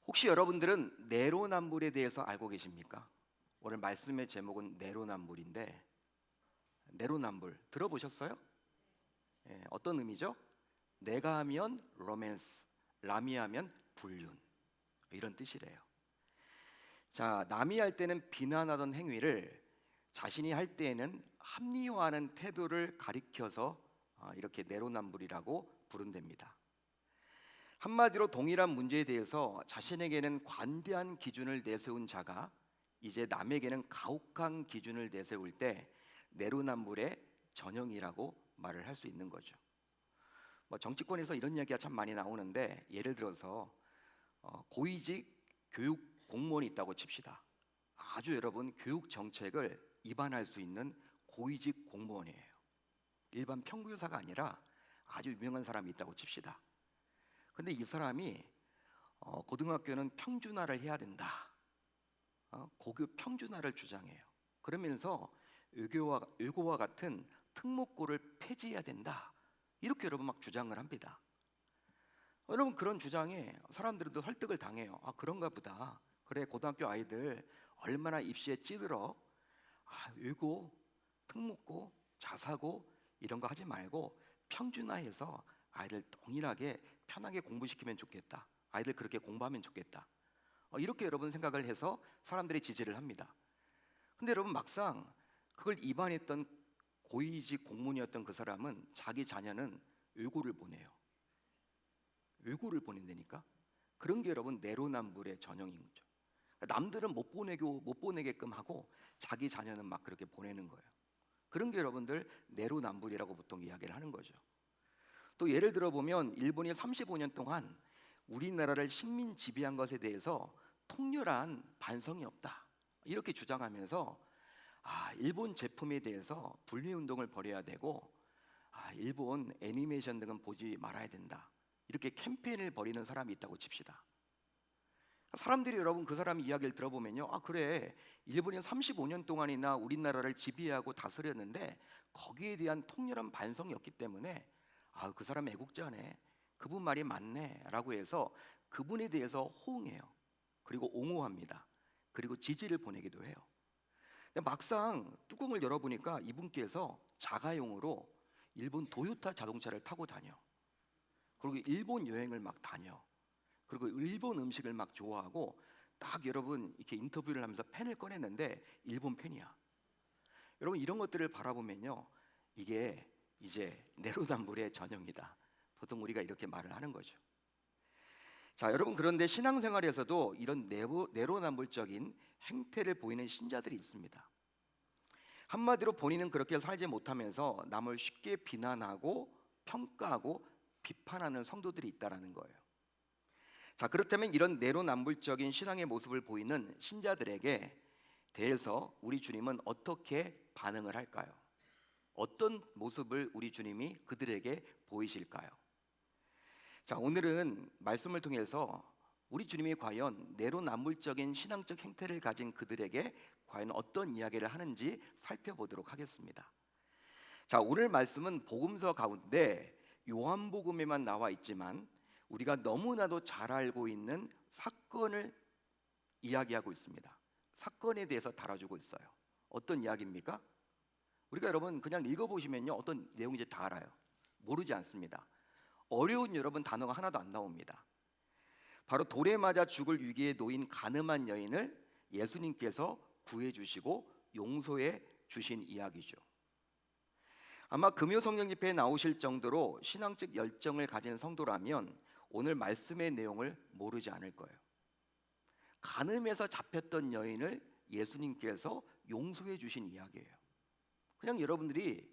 혹시 여러분들은 내로남불에 대해서 알고 계십니까? 오늘 말씀의 제목은 내로남불인데, 내로남불 들어보셨어요? 어떤 의미죠? 내가 하면 로맨스, 남이 하면 불륜, 이런 뜻이래요. 자, 남이 할 때는 비난하던 행위를 자신이 할 때에는 합리화하는 태도를 가리켜서 이렇게 내로남불이라고 부른답니다. 한마디로 동일한 문제에 대해서 자신에게는 관대한 기준을 내세운 자가 이제 남에게는 가혹한 기준을 내세울 때 내로남불의 전형이라고 말을 할 수 있는 거죠. 정치권에서 이런 이야기가 참 많이 나오는데, 예를 들어서 고위직 교육 공무원이 있다고 칩시다. 아주 여러분 교육 정책을 입안할 수 있는 고위직 공무원이에요. 일반 평교사가 아니라 아주 유명한 사람이 있다고 칩시다. 근데 이 사람이 고등학교는 평준화를 해야 된다, 고교 평준화를 주장해요. 그러면서 의고와 같은 특목고를 폐지해야 된다, 이렇게 여러분 막 주장을 합니다. 여러분 그런 주장에 사람들도 설득을 당해요. 그런가 보다. 그래, 고등학교 아이들 얼마나 입시에 찌들어. 의고, 특목고, 자사고 이런 거 하지 말고 평준화해서 아이들 동일하게 편하게 공부시키면 좋겠다, 아이들 그렇게 공부하면 좋겠다, 이렇게 여러분 생각을 해서 사람들이 지지를 합니다. 근데 여러분 막상 그걸 입안했던 고위직 공무원이었던 그 사람은 자기 자녀는 외고를 보내요. 외고를 보낸다니까. 그런 게 여러분 내로남불의 전형인 거죠. 남들은 못 보내게끔 하고 자기 자녀는 막 그렇게 보내는 거예요. 그런 게 여러분들 내로남불이라고 보통 이야기를 하는 거죠. 또 예를 들어 보면 일본이 35년 동안 우리나라를 식민 지배한 것에 대해서 통렬한 반성이 없다, 이렇게 주장하면서 일본 제품에 대해서 분리 운동을 벌여야 되고 일본 애니메이션 등은 보지 말아야 된다, 이렇게 캠페인을 벌이는 사람이 있다고 칩시다. 사람들이 여러분 그 사람 이야기를 들어보면요, 그래, 일본이 35년 동안이나 우리나라를 지배하고 다스렸는데 거기에 대한 통렬한 반성이 없기 때문에 그 사람 애국자네, 그분 말이 맞네 라고 해서 그분에 대해서 호응해요. 그리고 옹호합니다. 그리고 지지를 보내기도 해요. 근데 막상 뚜껑을 열어보니까 이분께서 자가용으로 일본 도요타 자동차를 타고 다녀. 그리고 일본 여행을 막 다녀. 그리고 일본 음식을 막 좋아하고, 딱 여러분 이렇게 인터뷰를 하면서 펜을 꺼냈는데 일본 펜이야. 여러분 이런 것들을 바라보면요, 이게 이제 내로남불의 전형이다, 보통 우리가 이렇게 말을 하는 거죠. 자, 여러분 그런데 신앙생활에서도 이런 내로남불적인 행태를 보이는 신자들이 있습니다. 한마디로 본인은 그렇게 살지 못하면서 남을 쉽게 비난하고 평가하고 비판하는 성도들이 있다라는 거예요. 자, 그렇다면 이런 내로남불적인 신앙의 모습을 보이는 신자들에게 대해서 우리 주님은 어떻게 반응을 할까요? 어떤 모습을 우리 주님이 그들에게 보이실까요? 자, 오늘은 말씀을 통해서 우리 주님이 과연 내로남불적인 신앙적 행태를 가진 그들에게 과연 어떤 이야기를 하는지 살펴보도록 하겠습니다. 자, 오늘 말씀은 복음서 가운데 요한복음에만 나와 있지만 우리가 너무나도 잘 알고 있는 사건을 이야기하고 있습니다. 사건에 대해서 다뤄주고 있어요. 어떤 이야기입니까? 우리가 여러분 그냥 읽어보시면요, 어떤 내용인지 다 알아요. 모르지 않습니다. 어려운 여러분 단어가 하나도 안 나옵니다. 바로 돌에 맞아 죽을 위기에 놓인 가늠한 여인을 예수님께서 구해주시고 용서해 주신 이야기죠. 아마 금요 성령 집회에 나오실 정도로 신앙적 열정을 가진 성도라면 오늘 말씀의 내용을 모르지 않을 거예요. 간음에서 잡혔던 여인을 예수님께서 용서해 주신 이야기예요. 그냥 여러분들이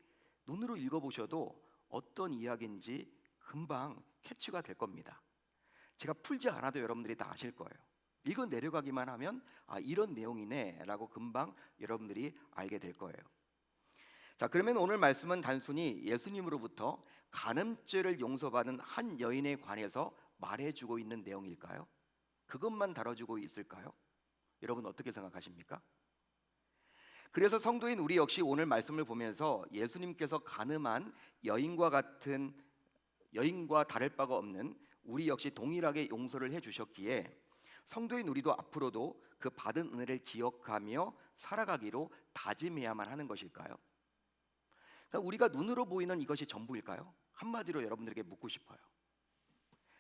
눈으로 읽어보셔도 어떤 이야기인지 금방 캐치가 될 겁니다. 제가 풀지 않아도 여러분들이 다 아실 거예요. 읽어 내려가기만 하면 이런 내용이네 라고 금방 여러분들이 알게 될 거예요. 자, 그러면 오늘 말씀은 단순히 예수님으로부터 간음죄를 용서받은 한 여인에 관해서 말해주고 있는 내용일까요? 그것만 다뤄주고 있을까요? 여러분 어떻게 생각하십니까? 그래서 성도인 우리 역시 오늘 말씀을 보면서 예수님께서 간음한 여인과 다를 바가 없는 우리 역시 동일하게 용서를 해주셨기에 성도인 우리도 앞으로도 그 받은 은혜를 기억하며 살아가기로 다짐해야만 하는 것일까요? 그러니까 우리가 눈으로 보이는 이것이 전부일까요? 한마디로 여러분들에게 묻고 싶어요.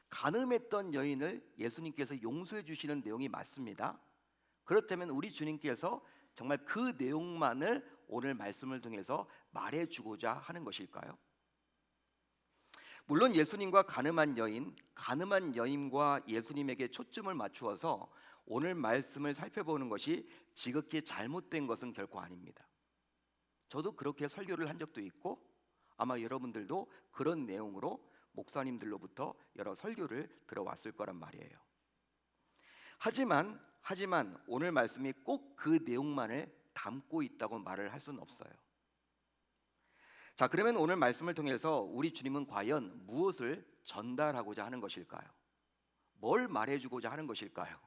간음했던 여인을 예수님께서 용서해 주시는 내용이 맞습니다. 그렇다면 우리 주님께서 정말 그 내용만을 오늘 말씀을 통해서 말해주고자 하는 것일까요? 물론 예수님과 가늠한 여인과 예수님에게 초점을 맞추어서 오늘 말씀을 살펴보는 것이 지극히 잘못된 것은 결코 아닙니다. 저도 그렇게 설교를 한 적도 있고 아마 여러분들도 그런 내용으로 목사님들로부터 여러 설교를 들어왔을 거란 말이에요. 하지만 오늘 말씀이 꼭 그 내용만을 담고 있다고 말을 할 수는 없어요. 자, 그러면 오늘 말씀을 통해서 우리 주님은 과연 무엇을 전달하고자 하는 것일까요? 뭘 말해주고자 하는 것일까요?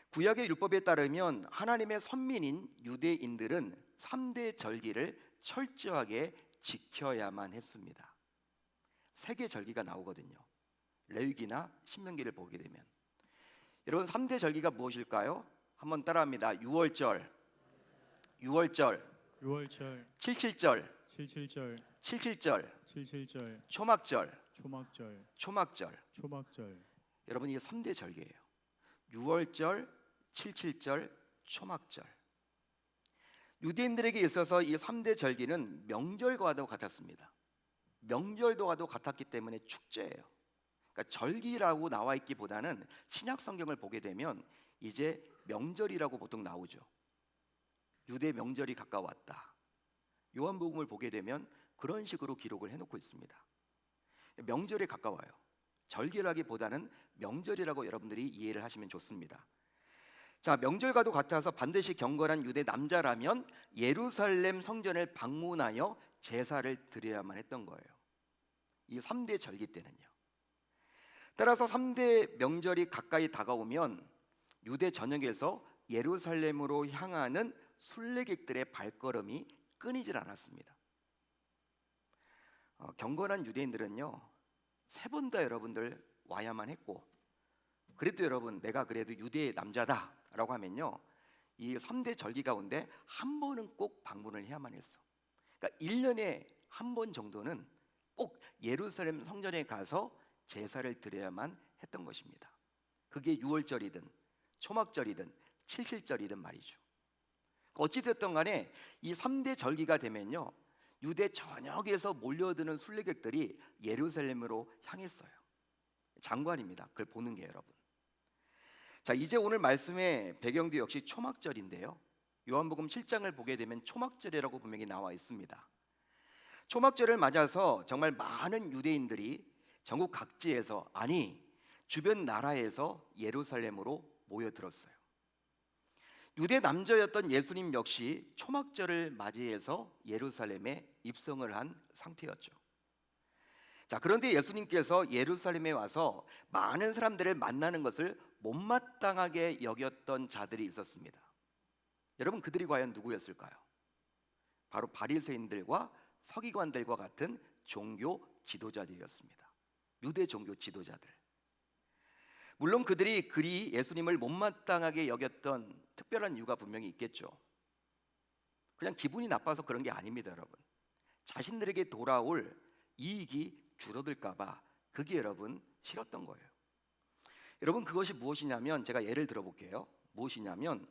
구약의 율법에 따르면 하나님의 선민인 유대인들은 3대 절기를 철저하게 지켜야만 했습니다. 3개 절기가 나오거든요. 레위기나 신명기를 보게 되면. 여러분 3대 절기가 무엇일까요? 한번 따라합니다. 유월절, 칠칠절, 초막절. 여러분 이게 3대 절기예요. 유월절, 칠칠절, 초막절. 유대인들에게 있어서 이 3대 절기는 명절과도 같았습니다. 명절과도 같았기 때문에 축제예요. 그러니까 절기라고 나와 있기보다는 신약 성경을 보게 되면 이제 명절이라고 보통 나오죠. 유대 명절이 가까웠다. 요한복음을 보게 되면 그런 식으로 기록을 해놓고 있습니다. 명절에 가까워요. 절기라기보다는 명절이라고 여러분들이 이해를 하시면 좋습니다. 자, 명절과도 같아서 반드시 경건한 유대 남자라면 예루살렘 성전을 방문하여 제사를 드려야만 했던 거예요. 이 3대 절기 때는요. 따라서 3대 명절이 가까이 다가오면 유대 전역에서 예루살렘으로 향하는 순례객들의 발걸음이 끊이질 않았습니다. 경건한 유대인들은요 3번 다 여러분들 와야만 했고, 그래도 여러분 내가 그래도 유대 남자다라고 하면요 이 3대 절기 가운데 한 번은 꼭 방문을 해야만 했어. 그러니까 1년에 한 번 정도는 꼭 예루살렘 성전에 가서 제사를 드려야만 했던 것입니다. 그게 유월절이든 초막절이든 칠칠절이든 말이죠. 어찌됐든 간에 이 3대 절기가 되면요 유대 전역에서 몰려드는 순례객들이 예루살렘으로 향했어요. 장관입니다. 그걸 보는 게 여러분. 자, 이제 오늘 말씀의 배경도 역시 초막절인데요. 요한복음 7장을 보게 되면 초막절이라고 분명히 나와 있습니다. 초막절을 맞아서 정말 많은 유대인들이 전국 각지에서, 아니 주변 나라에서 예루살렘으로 모여들었어요. 유대 남자였던 예수님 역시 초막절을 맞이해서 예루살렘에 입성을 한 상태였죠. 자, 그런데 예수님께서 예루살렘에 와서 많은 사람들을 만나는 것을 못마땅하게 여겼던 자들이 있었습니다. 여러분 그들이 과연 누구였을까요? 바로 바리새인들과 서기관들과 같은 종교 지도자들이었습니다. 유대 종교 지도자들. 물론 그들이 그리 예수님을 못마땅하게 여겼던 특별한 이유가 분명히 있겠죠. 그냥 기분이 나빠서 그런 게 아닙니다, 여러분. 자신들에게 돌아올 이익이 줄어들까봐 그게 여러분 싫었던 거예요. 여러분 그것이 무엇이냐면 제가 예를 들어볼게요. 무엇이냐면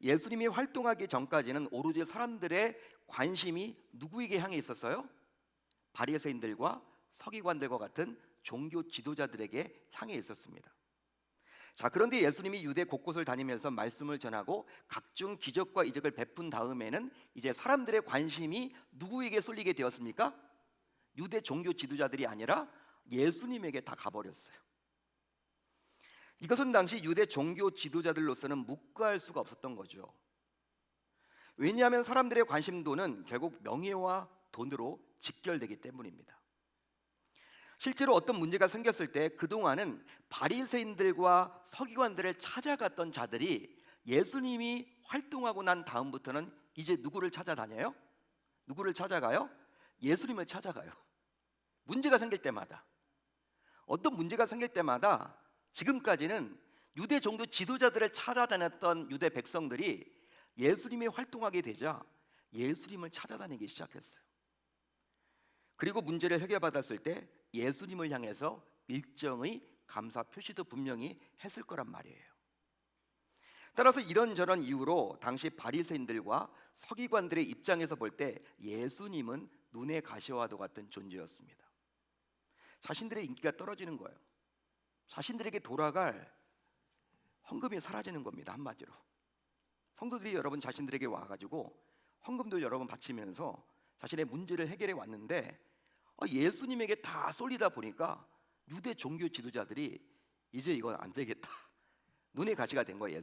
예수님이 활동하기 전까지는 오로지 사람들의 관심이 누구에게 향해 있었어요? 바리새인들과 서기관들과 같은 종교 지도자들에게 향해 있었습니다. 자, 그런데 예수님이 유대 곳곳을 다니면서 말씀을 전하고 각종 기적과 이적을 베푼 다음에는 이제 사람들의 관심이 누구에게 쏠리게 되었습니까? 유대 종교 지도자들이 아니라 예수님에게 다 가버렸어요. 이것은 당시 유대 종교 지도자들로서는 묵과할 수가 없었던 거죠. 왜냐하면 사람들의 관심도는 결국 명예와 돈으로 직결되기 때문입니다. 실제로 어떤 문제가 생겼을 때 그동안은 바리새인들과 서기관들을 찾아갔던 자들이 예수님이 활동하고 난 다음부터는 이제 누구를 찾아다녀요? 누구를 찾아가요? 예수님을 찾아가요. 문제가 생길 때마다, 어떤 문제가 생길 때마다 지금까지는 유대 종교 지도자들을 찾아다녔던 유대 백성들이 예수님이 활동하게 되자 예수님을 찾아다니기 시작했어요. 그리고 문제를 해결받았을 때 예수님을 향해서 일정의 감사 표시도 분명히 했을 거란 말이에요. 따라서 이런저런 이유로 당시 바리새인들과 서기관들의 입장에서 볼 때 예수님은 눈의 가시와도 같은 존재였습니다. 자신들의 인기가 떨어지는 거예요. 자신들에게 돌아갈 헌금이 사라지는 겁니다. 한마디로 성도들이 여러분 자신들에게 와가지고 헌금도 여러분 바치면서 자신의 문제를 해결해 왔는데 예수님에게 다 쏠리다 보니까 유대 종교 지도자들이 이제 이건 안 되겠다. 눈의 가시가 된 거예요.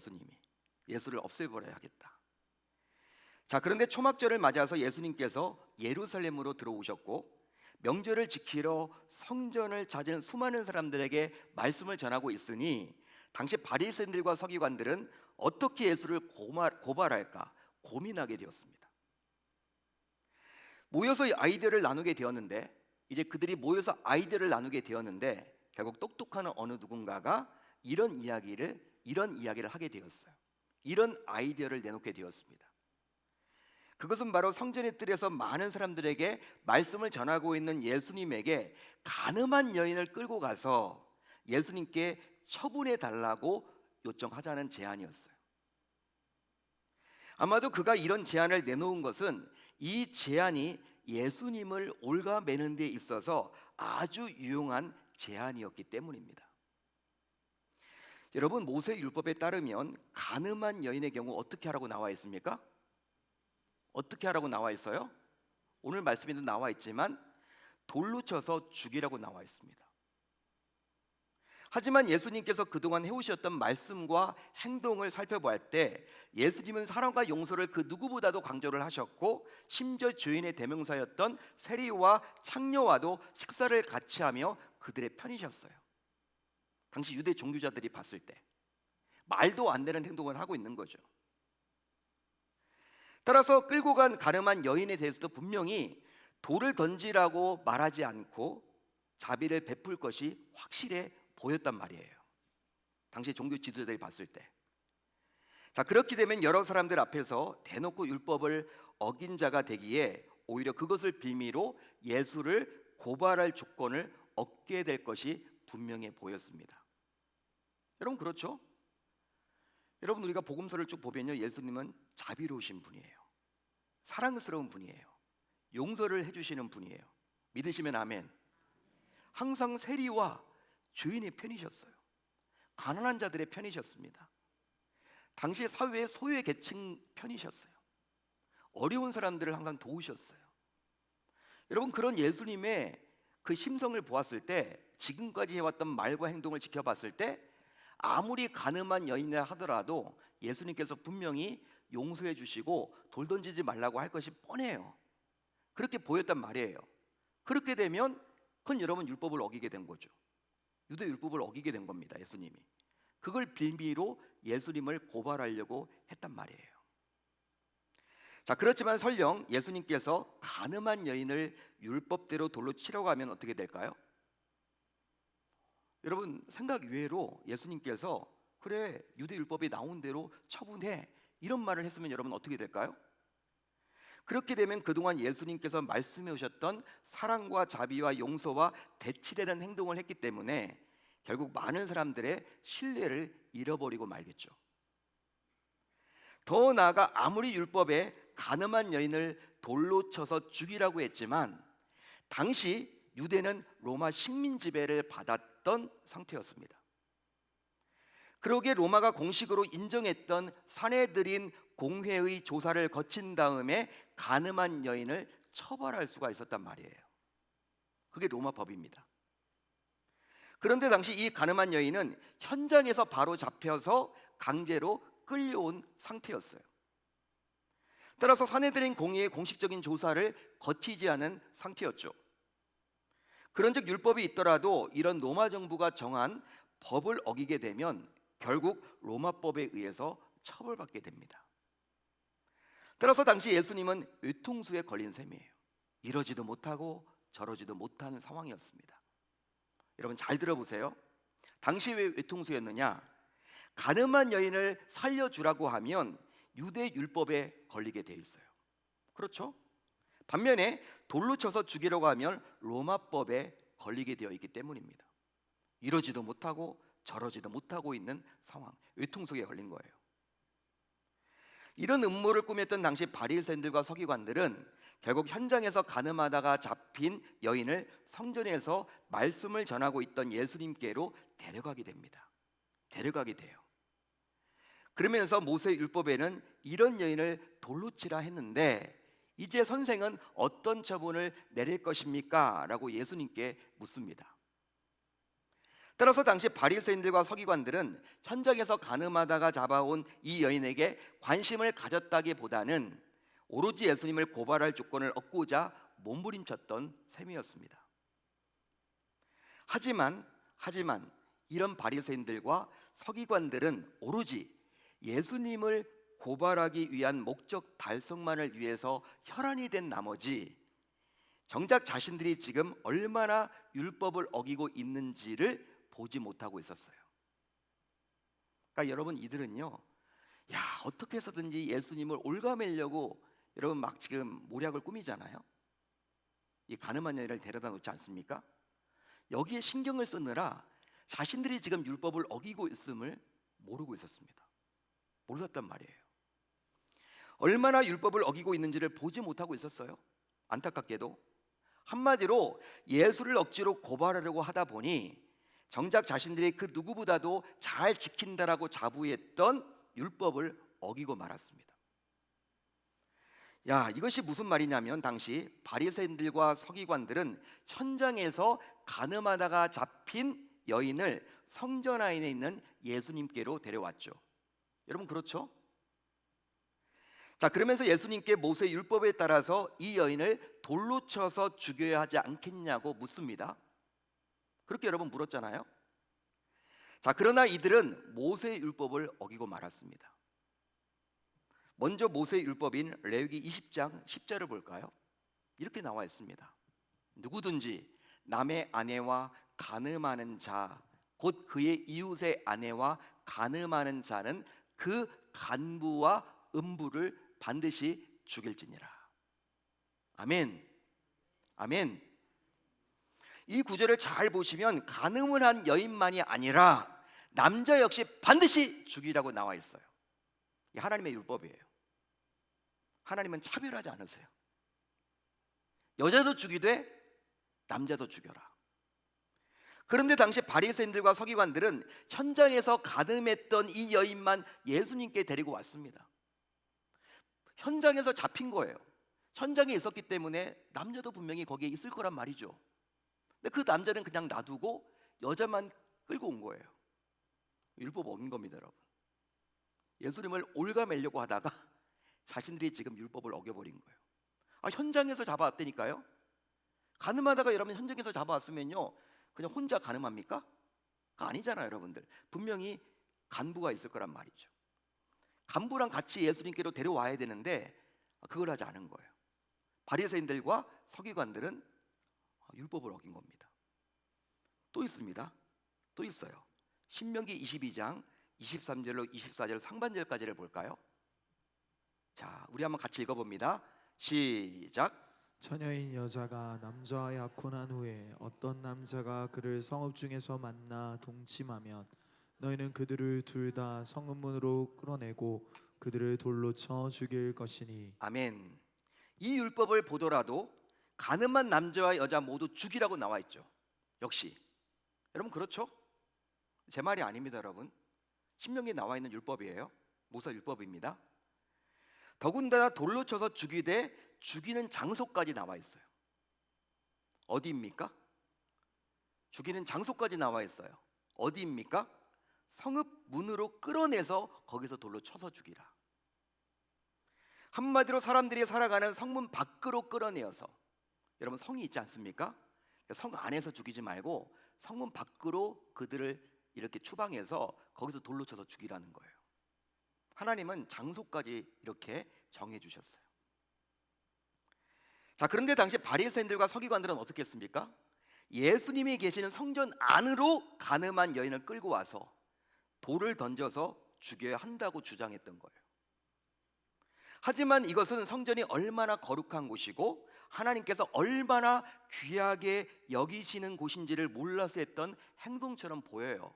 예수를 없애버려야겠다. 자, 그런데 초막절을 맞아서 예수님께서 예루살렘으로 들어오셨고 명절을 지키러 성전을 찾은 수많은 사람들에게 말씀을 전하고 있으니 당시 바리새인들과 서기관들은 어떻게 예수를 고발할까 고민하게 되었습니다. 모여서 아이디어를 나누게 되었는데 결국 똑똑한 어느 누군가가 이런 이야기를 하게 되었어요. 이런 아이디어를 내놓게 되었습니다. 그것은 바로 성전의 뜰에서 많은 사람들에게 말씀을 전하고 있는 예수님에게 간음한 여인을 끌고 가서 예수님께 처분해 달라고 요청하자는 제안이었어요. 아마도 그가 이런 제안을 내놓은 것은 이 제안이 예수님을 올가매는 데 있어서 아주 유용한 제안이었기 때문입니다. 여러분, 모세 율법에 따르면 간음한 여인의 경우 어떻게 하라고 나와 있습니까? 어떻게 하라고 나와 있어요? 오늘 말씀에도 나와 있지만 돌로 쳐서 죽이라고 나와 있습니다. 하지만 예수님께서 그동안 해오셨던 말씀과 행동을 살펴볼 때 예수님은 사랑과 용서를 그 누구보다도 강조를 하셨고 심지어 죄인의 대명사였던 세리와 창녀와도 식사를 같이 하며 그들의 편이셨어요. 당시 유대 종교자들이 봤을 때 말도 안 되는 행동을 하고 있는 거죠. 따라서 끌고 간 가늠한 여인에 대해서도 분명히 돌을 던지라고 말하지 않고 자비를 베풀 것이 확실해 보였단 말이에요. 당시 종교 지도자들이 봤을 때. 자, 그렇게 되면 여러 사람들 앞에서 대놓고 율법을 어긴 자가 되기에 오히려 그것을 빌미로 예수를 고발할 조건을 얻게 될 것이 분명해 보였습니다. 여러분, 그렇죠? 여러분, 우리가 복음서를 쭉 보면요, 예수님은 자비로우신 분이에요. 사랑스러운 분이에요. 용서를 해주시는 분이에요. 믿으시면 아멘. 항상 세리와 죄인의 편이셨어요. 가난한 자들의 편이셨습니다. 당시 사회의 소외 계층 편이셨어요. 어려운 사람들을 항상 도우셨어요. 여러분, 그런 예수님의 그 심성을 보았을 때, 지금까지 해왔던 말과 행동을 지켜봤을 때 아무리 가늠한 여인이라 하더라도 예수님께서 분명히 용서해 주시고 돌 던지지 말라고 할 것이 뻔해요. 그렇게 보였단 말이에요. 그렇게 되면 그건 여러분 율법을 어기게 된 거죠. 유대 율법을 어기게 된 겁니다. 예수님이 그걸 빌미로 예수님을 고발하려고 했단 말이에요. 자, 그렇지만 설령 예수님께서 간음한 여인을 율법대로 돌로 치려고 하면 어떻게 될까요? 여러분, 생각 외로 예수님께서 그래, 유대 율법이 나온 대로 처분해, 이런 말을 했으면 여러분 어떻게 될까요? 그렇게 되면 그동안 예수님께서 말씀해 오셨던 사랑과 자비와 용서와 대치되는 행동을 했기 때문에 결국 많은 사람들의 신뢰를 잃어버리고 말겠죠. 더 나아가 아무리 율법에 간음한 여인을 돌로 쳐서 죽이라고 했지만 당시 유대는 로마 식민 지배를 받았던 상태였습니다. 그러기에 로마가 공식으로 인정했던 사내들인 공회의 조사를 거친 다음에 간음한 여인을 처벌할 수가 있었단 말이에요. 그게 로마 법입니다. 그런데 당시 이 간음한 여인은 현장에서 바로 잡혀서 강제로 끌려온 상태였어요. 따라서 사내들인 공회의 공식적인 조사를 거치지 않은 상태였죠. 그런즉 율법이 있더라도 이런 로마 정부가 정한 법을 어기게 되면 결국 로마법에 의해서 처벌받게 됩니다. 따라서 당시 예수님은 외통수에 걸린 셈이에요. 이러지도 못하고 저러지도 못하는 상황이었습니다. 여러분 잘 들어보세요. 당시 왜 외통수였느냐? 가늠한 여인을 살려주라고 하면 유대 율법에 걸리게 돼 있어요. 그렇죠? 반면에 돌로 쳐서 죽이려고 하면 로마법에 걸리게 되어 있기 때문입니다. 이러지도 못하고 저러지도 못하고 있는 상황, 외통속에 걸린 거예요. 이런 음모를 꾸몄던 당시 바리새인들과 서기관들은 결국 현장에서 가늠하다가 잡힌 여인을 성전에서 말씀을 전하고 있던 예수님께로 데려가게 됩니다. 데려가게 돼요. 그러면서 모세 율법에는 이런 여인을 돌로 치라 했는데 이제 선생은 어떤 처분을 내릴 것입니까? 라고 예수님께 묻습니다. 따라서 당시 바리새인들과 서기관들은 현장에서 가늠하다가 잡아온 이 여인에게 관심을 가졌다기보다는 오로지 예수님을 고발할 조건을 얻고자 몸부림쳤던 셈이었습니다. 하지만 이런 바리새인들과 서기관들은 오로지 예수님을 고발하기 위한 목적 달성만을 위해서 혈안이 된 나머지 정작 자신들이 지금 얼마나 율법을 어기고 있는지를 보지 못하고 있었어요. 그러니까 여러분, 이들은요, 어떻게 해서든지 예수님을 올가매려고 여러분 막 지금 모략을 꾸미잖아요. 이 가늠한 여인을 데려다 놓지 않습니까? 여기에 신경을 쓰느라 자신들이 지금 율법을 어기고 있음을 모르고 있었습니다. 몰랐단 말이에요. 얼마나 율법을 어기고 있는지를 보지 못하고 있었어요. 안타깝게도 한마디로 예수를 억지로 고발하려고 하다 보니 정작 자신들이 그 누구보다도 잘 지킨다라고 자부했던 율법을 어기고 말았습니다. 이것이 무슨 말이냐면 당시 바리새인들과 서기관들은 현장에서 가늠하다가 잡힌 여인을 성전 안에 있는 예수님께로 데려왔죠. 여러분, 그렇죠? 자, 그러면서 예수님께 모세 율법에 따라서 이 여인을 돌로 쳐서 죽여야 하지 않겠냐고 묻습니다. 그렇게 여러분 물었잖아요. 자, 그러나 이들은 모세 율법을 어기고 말았습니다. 먼저 모세 율법인 레위기 20장 10절을 볼까요? 이렇게 나와 있습니다. 누구든지 남의 아내와 간음하는 자, 곧 그의 이웃의 아내와 간음하는 자는 그 간부와 음부를 반드시 죽일지니라. 아멘. 아멘. 이 구절을 잘 보시면 간음을 한 여인만이 아니라 남자 역시 반드시 죽이라고 나와 있어요. 이 하나님의 율법이에요. 하나님은 차별하지 않으세요. 여자도 죽이되 남자도 죽여라. 그런데 당시 바리새인들과 서기관들은 현장에서 가늠했던 이 여인만 예수님께 데리고 왔습니다. 현장에서 잡힌 거예요. 현장에 있었기 때문에 남자도 분명히 거기에 있을 거란 말이죠. 근데 그 남자는 그냥 놔두고 여자만 끌고 온 거예요. 율법 어긴 겁니다, 여러분. 예수님을 올가매려고 하다가 자신들이 지금 율법을 어겨버린 거예요. 현장에서 잡아왔다니까요. 가늠하다가 여러분 현장에서 잡아왔으면요, 그냥 혼자 가늠합니까? 그거 아니잖아요, 여러분들. 분명히 간부가 있을 거란 말이죠. 간부랑 같이 예수님께로 데려와야 되는데 그걸 하지 않은 거예요. 바리새인들과 서기관들은 율법을 어긴 겁니다. 또 있습니다. 또 있어요. 신명기 22장 23절로 24절 상반절까지를 볼까요? 자, 우리 한번 같이 읽어봅니다. 시작. 처녀인 여자가 남자와 약혼한 후에 어떤 남자가 그를 성읍 중에서 만나 동침하면 너희는 그들을 둘 다 성읍문으로 끌어내고 그들을 돌로 쳐 죽일 것이니. 아멘. 이 율법을 보더라도 가늠한 남자와 여자 모두 죽이라고 나와 있죠. 역시 여러분, 그렇죠? 제 말이 아닙니다, 여러분. 신명기에 나와 있는 율법이에요. 모세 율법입니다. 더군다나 돌로 쳐서 죽이되 죽이는 장소까지 나와 있어요. 어디입니까? 죽이는 장소까지 나와 있어요. 어디입니까? 성읍 문으로 끌어내서 거기서 돌로 쳐서 죽이라. 한마디로 사람들이 살아가는 성문 밖으로 끌어내어서, 여러분 성이 있지 않습니까? 성 안에서 죽이지 말고 성문 밖으로 그들을 이렇게 추방해서 거기서 돌로 쳐서 죽이라는 거예요. 하나님은 장소까지 이렇게 정해 주셨어요. 자, 그런데 당시 바리새인들과 서기관들은 어떻게 했습니까? 예수님이 계시는 성전 안으로 가늠한 여인을 끌고 와서 돌을 던져서 죽여야 한다고 주장했던 거예요. 하지만 이것은 성전이 얼마나 거룩한 곳이고 하나님께서 얼마나 귀하게 여기시는 곳인지를 몰라서 했던 행동처럼 보여요.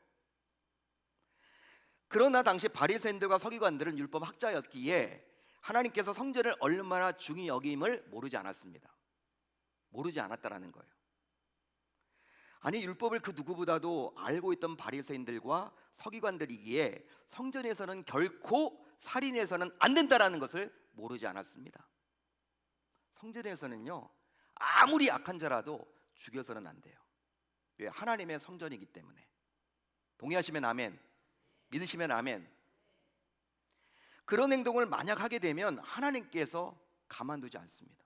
그러나 당시 바리새인들과 서기관들은 율법 학자였기에 하나님께서 성전을 얼마나 중히 여김을 모르지 않았습니다. 모르지 않았다라는 거예요. 아니, 율법을 그 누구보다도 알고 있던 바리새인들과 서기관들이기에 성전에서는 결코 살인해서는 안 된다라는 것을 모르지 않았습니다. 성전에서는요, 아무리 악한 자라도 죽여서는 안 돼요. 왜? 하나님의 성전이기 때문에. 동의하시면 아멘, 믿으시면 아멘. 그런 행동을 만약 하게 되면 하나님께서 가만두지 않습니다.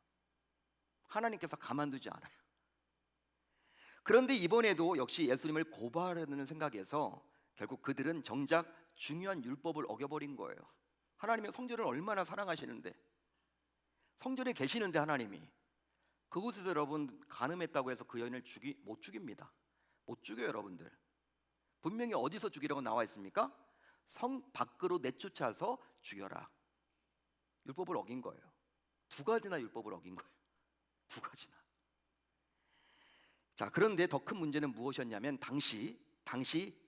하나님께서 가만두지 않아요. 그런데 이번에도 역시 예수님을 고발하는 생각에서 결국 그들은 정작 중요한 율법을 어겨버린 거예요. 하나님의 성전을 얼마나 사랑하시는데, 성전에 계시는데 하나님이 그곳에서 여러분 간음했다고 해서 그 여인을 못 죽입니다. 못 죽여요. 여러분들 분명히 어디서 죽이라고 나와 있습니까? 성 밖으로 내쫓아서 죽여라. 율법을 어긴 거예요. 두 가지나 율법을 어긴 거예요. 두 가지나. 자, 그런데 더 큰 문제는 무엇이었냐면 당시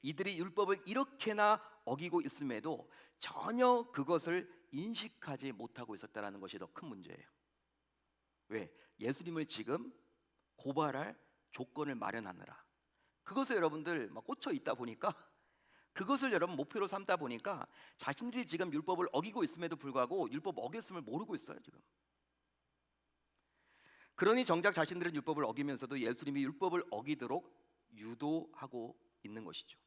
이들이 율법을 이렇게나 어기고 있음에도 전혀 그것을 인식하지 못하고 있었다는 것이 더 큰 문제예요. 왜? 예수님을 지금 고발할 조건을 마련하느라. 그것을 여러분들 막 꽂혀 있다 보니까, 그것을 여러분 목표로 삼다 보니까 자신들이 지금 율법을 어기고 있음에도 불구하고 율법 어겼음을 모르고 있어요 지금. 그러니 정작 자신들은 율법을 어기면서도 예수님이 율법을 어기도록 유도하고 있는 것이죠.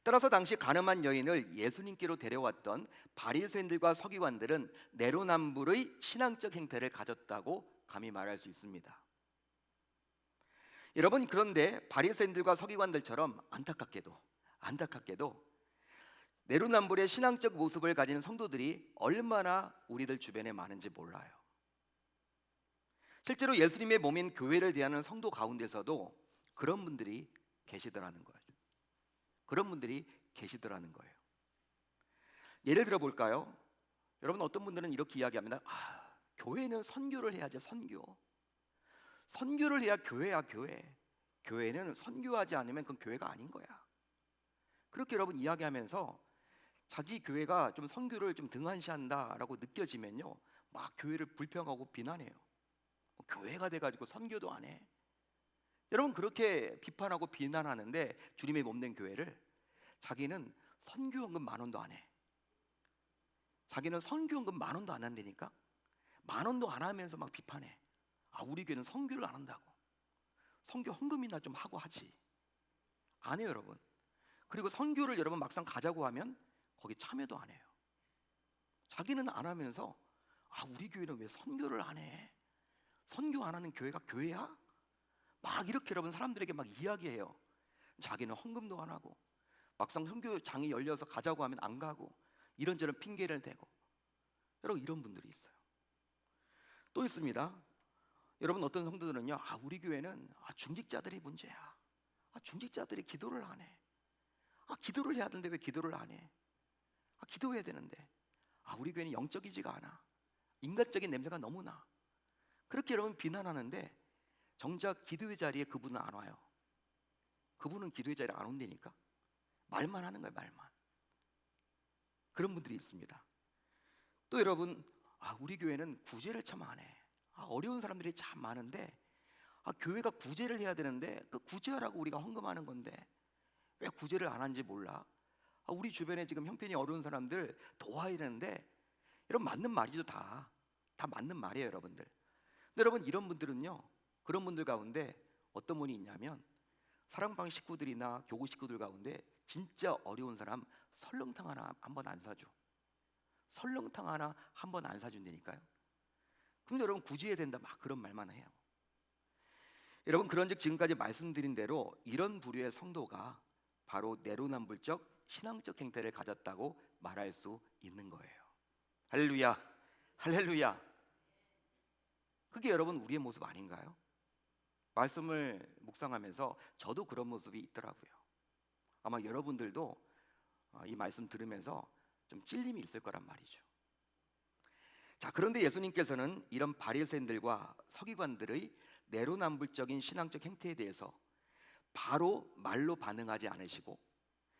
따라서 당시 간음한 여인을 예수님께로 데려왔던 바리새인들과 서기관들은 내로남불의 신앙적 행태를 가졌다고 감히 말할 수 있습니다. 여러분, 그런데 바리새인들과 서기관들처럼 안타깝게도 내로남불의 신앙적 모습을 가진 성도들이 얼마나 우리들 주변에 많은지 몰라요. 실제로 예수님의 몸인 교회를 대하는 성도 가운데서도 그런 분들이 계시더라는 거예요. 그런 분들이 계시더라는 거예요. 예를 들어 볼까요? 여러분, 어떤 분들은 이렇게 이야기합니다. 교회는 선교를 해야지. 선교를 해야 교회야. 교회는 선교하지 않으면 그건 교회가 아닌 거야. 그렇게 여러분 이야기하면서 자기 교회가 좀 선교를 좀 등한시한다라고 느껴지면요, 막 교회를 불평하고 비난해요. 교회가 돼가지고 선교도 안 해. 여러분, 그렇게 비판하고 비난하는데 주님의 몸된 교회를 자기는 선교헌금 10,000원도 안 해. 자기는 선교헌금 10,000원도 안 한다니까. 10,000원도 안 하면서 막 비판해. 우리 교회는 선교를 안 한다고. 선교 헌금이나 좀 하고 하지. 안 해요 여러분. 그리고 선교를 여러분 막상 가자고 하면 거기 참여도 안 해요. 자기는 안 하면서 우리 교회는 왜 선교를 안 해? 선교 안 하는 교회가 교회야? 막 이렇게 여러분 사람들에게 막 이야기해요. 자기는 헌금도 안 하고 막상 선교장이 열려서 가자고 하면 안 가고 이런저런 핑계를 대고. 여러분, 이런 분들이 있어요. 또 있습니다. 여러분, 어떤 성도들은요, 우리 교회는 중직자들이 문제야. 중직자들이 기도를 안 해. 기도를 해야 되는데 왜 기도를 안 해? 기도해야 되는데 우리 교회는 영적이지가 않아. 인간적인 냄새가 너무 나. 그렇게 여러분 비난하는데 정작 기도의 자리에 그분은 안 와요. 그분은 기도의 자리에 안 온다니까. 말만 하는 거예요, 말만. 그런 분들이 있습니다. 또 여러분, 우리 교회는 구제를 참 안 해. 어려운 사람들이 참 많은데 교회가 구제를 해야 되는데 그 구제하라고 우리가 헌금하는 건데 왜 구제를 안 하는지 몰라. 우리 주변에 지금 형편이 어려운 사람들 도와야 되는데. 여러분, 맞는 말이죠. 다 맞는 말이에요 여러분들. 근데 여러분, 이런 분들은요, 그런 분들 가운데 어떤 분이 있냐면 사랑방 식구들이나 교구 식구들 가운데 진짜 어려운 사람 설렁탕 하나 한 번 안 사줘. 설렁탕 하나 한 번 안 사준다니까요. 근데 여러분, 구제해야 된다 막 그런 말만 해요. 여러분, 그런즉 지금까지 말씀드린 대로 이런 부류의 성도가 바로 내로남불적 신앙적 행태를 가졌다고 말할 수 있는 거예요. 할렐루야, 할렐루야. 그게 여러분 우리의 모습 아닌가요? 말씀을 묵상하면서 저도 그런 모습이 있더라고요. 아마 여러분들도 이 말씀 들으면서 좀 찔림이 있을 거란 말이죠. 자, 그런데 예수님께서는 이런 바리새인들과 서기관들의 내로남불적인 신앙적 행태에 대해서 바로 말로 반응하지 않으시고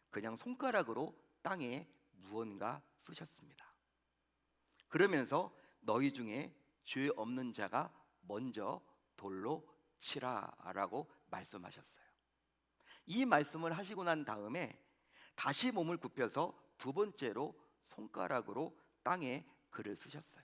그냥 손가락으로 땅에 무언가 쓰셨습니다. 그러면서 너희 중에 죄 없는 자가 먼저 돌로 치라라고 말씀하셨어요. 이 말씀을 하시고 난 다음에 다시 몸을 굽혀서 두 번째로 손가락으로 땅에 글을 쓰셨어요.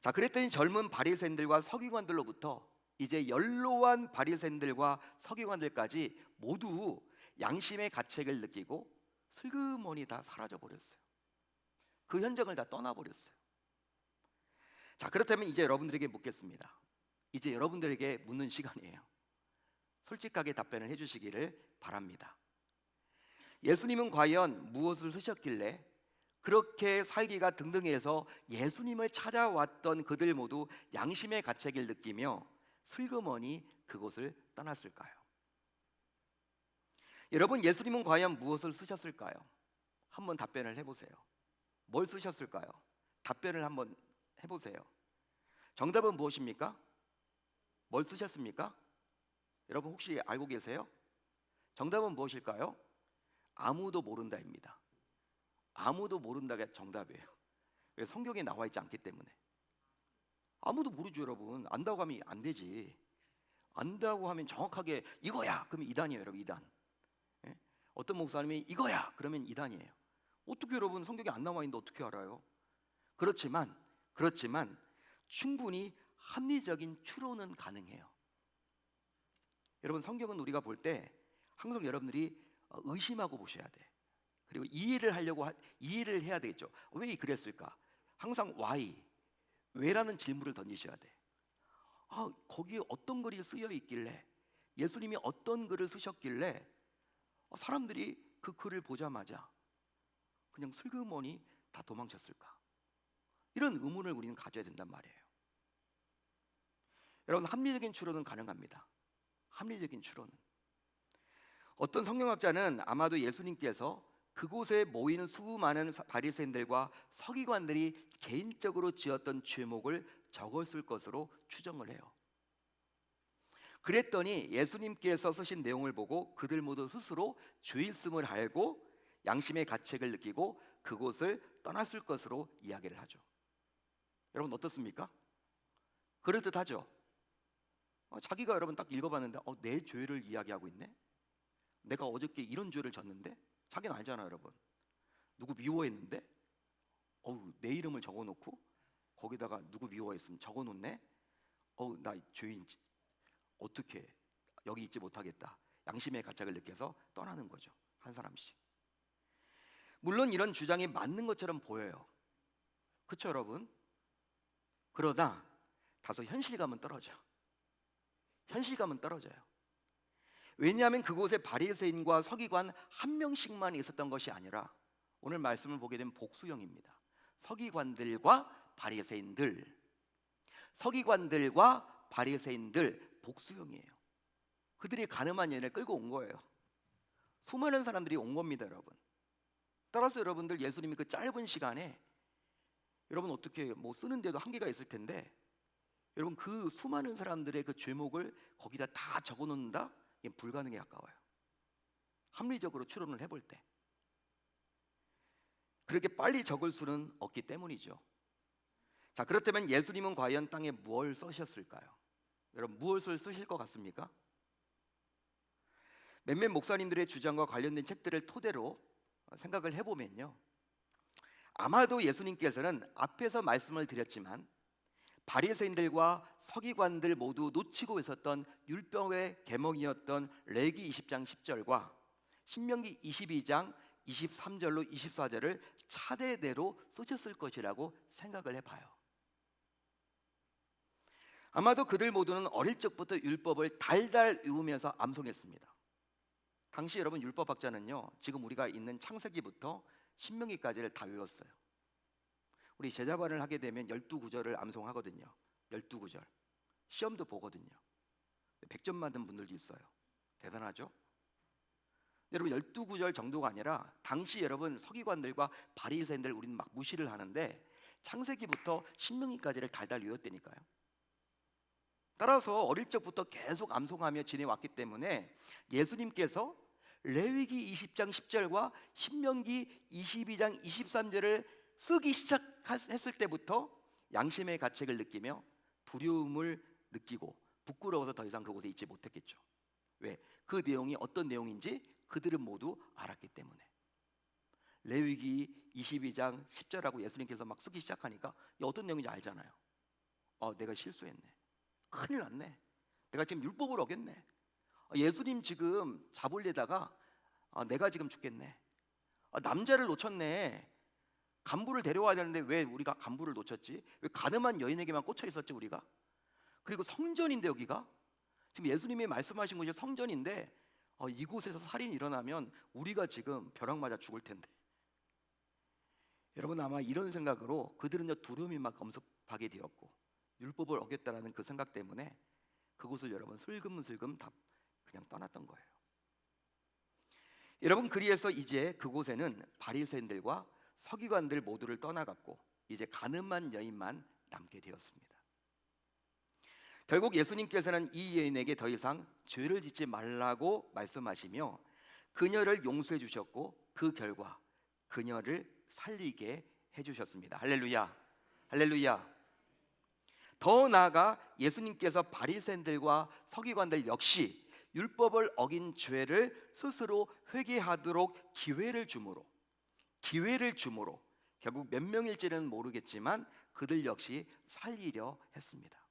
자, 그랬더니 젊은 바리새인들과 서기관들로부터 이제 연로한 바리새인들과 서기관들까지 모두 양심의 가책을 느끼고 슬그머니 다 사라져 버렸어요. 그 현장을 다 떠나버렸어요. 자, 그렇다면 이제 여러분들에게 묻겠습니다. 이제 여러분들에게 묻는 시간이에요. 솔직하게 답변을 해주시기를 바랍니다. 예수님은 과연 무엇을 쓰셨길래 그렇게 살기가 등등해서 예수님을 찾아왔던 그들 모두 양심의 가책을 느끼며 슬그머니 그곳을 떠났을까요? 여러분, 예수님은 과연 무엇을 쓰셨을까요? 한번 답변을 해보세요. 뭘 쓰셨을까요? 답변을 한번 해보세요. 정답은 무엇입니까? 뭘 쓰셨습니까? 여러분 혹시 알고 계세요? 정답은 무엇일까요? 아무도 모른다입니다. 아무도 모른다가 정답이에요. 왜? 성경에 나와 있지 않기 때문에. 아무도 모르죠, 여러분. 안다고 하면 안 되지. 안다고 하면 정확하게 이거야 그러면 이단이에요, 여러분. 이단. 예? 어떤 목사님이 이거야 그러면 이단이에요. 어떻게 여러분, 성경에 안 나와 있는데 어떻게 알아요? 그렇지만 충분히 합리적인 추론은 가능해요. 여러분, 성경은 우리가 볼 때 항상 여러분들이 의심하고 보셔야 돼. 그리고 이해를 해야 되겠죠. 왜 그랬을까? 항상 why, 왜라는 질문을 던지셔야 돼. 거기에 어떤 글이 쓰여 있길래, 예수님이 어떤 글을 쓰셨길래 사람들이 그 글을 보자마자 그냥 슬그머니 다 도망쳤을까? 이런 의문을 우리는 가져야 된단 말이에요. 여러분, 합리적인 추론은 가능합니다. 합리적인 추론은. 어떤 성경학자는 아마도 예수님께서 그곳에 모이는 수많은 바리새인들과 서기관들이 개인적으로 지었던 죄목을 적었을 것으로 추정을 해요. 그랬더니 예수님께서 쓰신 내용을 보고 그들 모두 스스로 죄있음을 알고 양심의 가책을 느끼고 그곳을 떠났을 것으로 이야기를 하죠. 여러분 어떻습니까? 그럴듯하죠? 자기가 여러분 딱 읽어봤는데 내 죄를 이야기하고 있네? 내가 어저께 이런 죄를 졌는데? 자기는 알잖아요, 여러분. 누구 미워했는데? 내 이름을 적어놓고 거기다가 누구 미워했으면 적어놓네? 나 죄인지 어떻게 여기 있지 못하겠다. 양심의 가책을 느껴서 떠나는 거죠, 한 사람씩. 물론 이런 주장이 맞는 것처럼 보여요. 그렇죠, 여러분? 그러나 다소 현실감은 떨어져요. 왜냐하면 그곳에 바리새인과 서기관 한 명씩만 있었던 것이 아니라 오늘 말씀을 보게 되면 복수형입니다. 서기관들과 바리새인들 복수형이에요. 그들이 가늠한 여인을 끌고 온 거예요. 수많은 사람들이 온 겁니다, 여러분. 따라서 여러분들, 예수님이 그 짧은 시간에 여러분 어떻게 쓰는데도 한계가 있을 텐데, 여러분 그 수많은 사람들의 그 죄목을 거기다 다 적어놓는다? 이게 불가능에 가까워요. 합리적으로 추론을 해볼 때 그렇게 빨리 적을 수는 없기 때문이죠. 자, 그렇다면 예수님은 과연 땅에 무엇을 쓰셨을까요? 여러분 무엇을 쓰실 것 같습니까? 몇몇 목사님들의 주장과 관련된 책들을 토대로 생각을 해보면요, 아마도 예수님께서는 앞에서 말씀을 드렸지만 바리새인들과 서기관들 모두 놓치고 있었던 율법의 계명이었던 레위기 20장 10절과 신명기 22장 23절로 24절을 차례대로 쓰셨을 것이라고 생각을 해봐요. 아마도 그들 모두는 어릴 적부터 율법을 달달 외우면서 암송했습니다. 당시 여러분 율법학자는요, 지금 우리가 있는 창세기부터 신명기까지를 다 외웠어요. 우리 제자반을 하게 되면 12구절을 암송하거든요. 12구절. 시험도 보거든요. 100점 받은 분들도 있어요. 대단하죠? 여러분 12구절 정도가 아니라 당시 여러분 서기관들과 바리새인들 우리는 막 무시를 하는데 창세기부터 신명기까지를 달달 외웠다니까요. 따라서 어릴 적부터 계속 암송하며 지내왔기 때문에 예수님께서 레위기 20장 10절과 신명기 22장 23절을 쓰기 시작했을 때부터 양심의 가책을 느끼며 두려움을 느끼고 부끄러워서 더 이상 그곳에 있지 못했겠죠. 왜? 그 내용이 어떤 내용인지 그들은 모두 알았기 때문에. 레위기 22장 10절하고 예수님께서 막 쓰기 시작하니까 어떤 내용인지 알잖아요. 내가 실수했네. 큰일 났네. 내가 지금 율법을 어겼네. 예수님 지금 잡으려다가 내가 지금 죽겠네. 남자를 놓쳤네. 간부를 데려와야 되는데 왜 우리가 간부를 놓쳤지? 왜 가늠한 여인에게만 꽂혀 있었지 우리가? 그리고 성전인데 여기가 지금 예수님이 말씀하신 곳이 성전인데 이곳에서 살인이 일어나면 우리가 지금 벼락 맞아 죽을 텐데. 여러분 아마 이런 생각으로 그들은 두려움이 막 엄습하게 되었고 율법을 어겼다라는 그 생각 때문에 그곳을 여러분 슬금슬금 다 그냥 떠났던 거예요. 여러분 그리해서 이제 그곳에는 바리새인들과 서기관들 모두를 떠나갔고 이제 가늠한 여인만 남게 되었습니다. 결국 예수님께서는 이 여인에게 더 이상 죄를 짓지 말라고 말씀하시며 그녀를 용서해 주셨고 그 결과 그녀를 살리게 해주셨습니다. 할렐루야, 할렐루야. 더 나아가 예수님께서 바리새인들과 서기관들 역시 율법을 어긴 죄를 스스로 회개하도록 기회를 주므로 결국 몇 명일지는 모르겠지만 그들 역시 살리려 했습니다.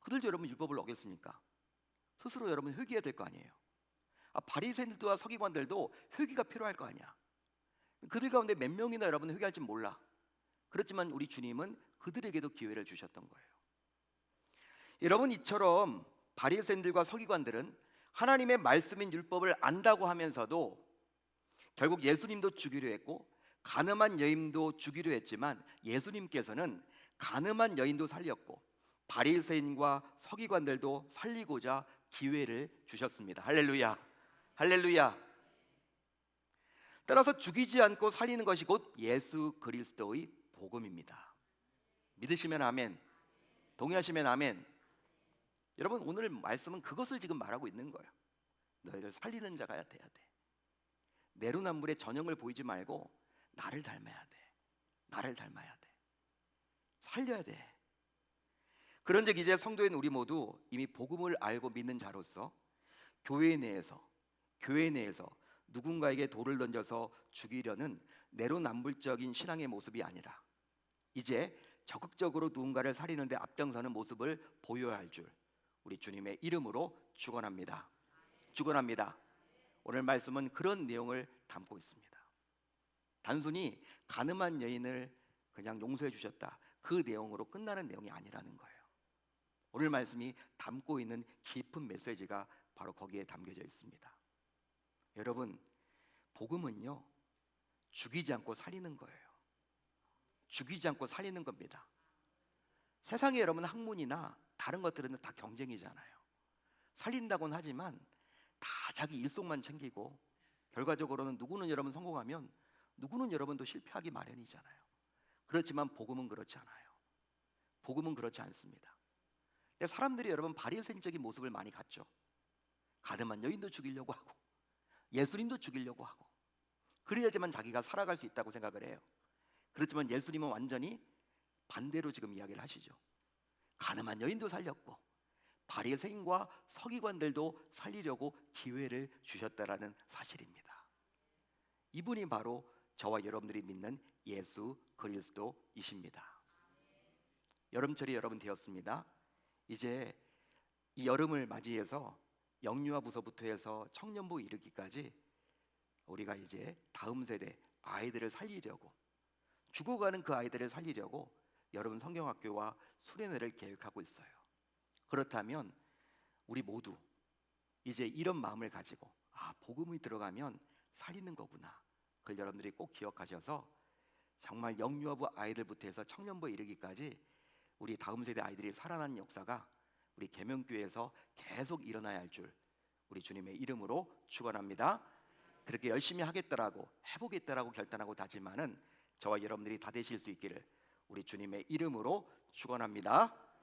그들도 여러분 율법을 어겼으니까 스스로 여러분 회개해야 될 거 아니에요. 바리새인들과 서기관들도 회개가 필요할 거 아니야. 그들 가운데 몇 명이나 여러분 회개할지 몰라. 그렇지만 우리 주님은 그들에게도 기회를 주셨던 거예요. 여러분 이처럼 바리새인들과 서기관들은 하나님의 말씀인 율법을 안다고 하면서도 결국 예수님도 죽이려 했고 가늠한 여인도 죽이려 했지만 예수님께서는 가늠한 여인도 살렸고 바리새인과 서기관들도 살리고자 기회를 주셨습니다. 할렐루야, 할렐루야. 따라서 죽이지 않고 살리는 것이 곧 예수 그리스도의 복음입니다. 믿으시면 아멘, 동의하시면 아멘. 여러분 오늘 말씀은 그것을 지금 말하고 있는 거예요. 너희들 살리는 자가 돼야 돼. 내로남불의 전형을 보이지 말고 나를 닮아야 돼. 나를 닮아야 돼. 살려야 돼. 그런즉 이제 성도인 우리 모두 이미 복음을 알고 믿는 자로서 교회 내에서 누군가에게 돌을 던져서 죽이려는 내로남불적인 신앙의 모습이 아니라 이제 적극적으로 누군가를 살리는 데 앞장서는 모습을 보여야 할 줄 우리 주님의 이름으로 축원합니다. 축원합니다. 오늘 말씀은 그런 내용을 담고 있습니다. 단순히 가늠한 여인을 그냥 용서해 주셨다 그 내용으로 끝나는 내용이 아니라는 거예요. 오늘 말씀이 담고 있는 깊은 메시지가 바로 거기에 담겨져 있습니다. 여러분 복음은요 죽이지 않고 살리는 거예요. 죽이지 않고 살리는 겁니다. 세상에 여러분 학문이나 다른 것들은 다 경쟁이잖아요. 살린다고는 하지만 다 자기 일속만 챙기고 결과적으로는 누구는 여러분 성공하면 누구는 여러분도 실패하기 마련이잖아요. 그렇지만 복음은 그렇지 않아요. 복음은 그렇지 않습니다. 사람들이 여러분 바리새인적인 모습을 많이 갖죠. 가늠한 여인도 죽이려고 하고 예수님도 죽이려고 하고 그래야지만 자기가 살아갈 수 있다고 생각을 해요. 그렇지만 예수님은 완전히 반대로 지금 이야기를 하시죠. 가늠한 여인도 살렸고 바리새인과 서기관들도 살리려고 기회를 주셨다라는 사실입니다. 이분이 바로 저와 여러분들이 믿는 예수 그리스도이십니다. 여름철이 여러분 되었습니다. 이제 이 여름을 맞이해서 영유아부서부터 해서 청년부 이르기까지 우리가 이제 다음 세대 아이들을 살리려고 죽어가는 그 아이들을 살리려고 여러분 성경학교와 수련회를 계획하고 있어요. 그렇다면 우리 모두 이제 이런 마음을 가지고 복음이 들어가면 살리는 거구나. 그걸 여러분들이 꼭 기억하셔서 정말 영유아부 아이들부터 해서 청년부에 이르기까지 우리 다음 세대 아이들이 살아나는 역사가 우리 계명교회에서 계속 일어나야 할 줄 우리 주님의 이름으로 축원합니다. 그렇게 열심히 하겠다라고 해보겠다라고 결단하고 다짐하는 저와 여러분들이 다 되실 수 있기를 우리 주님의 이름으로 축원합니다.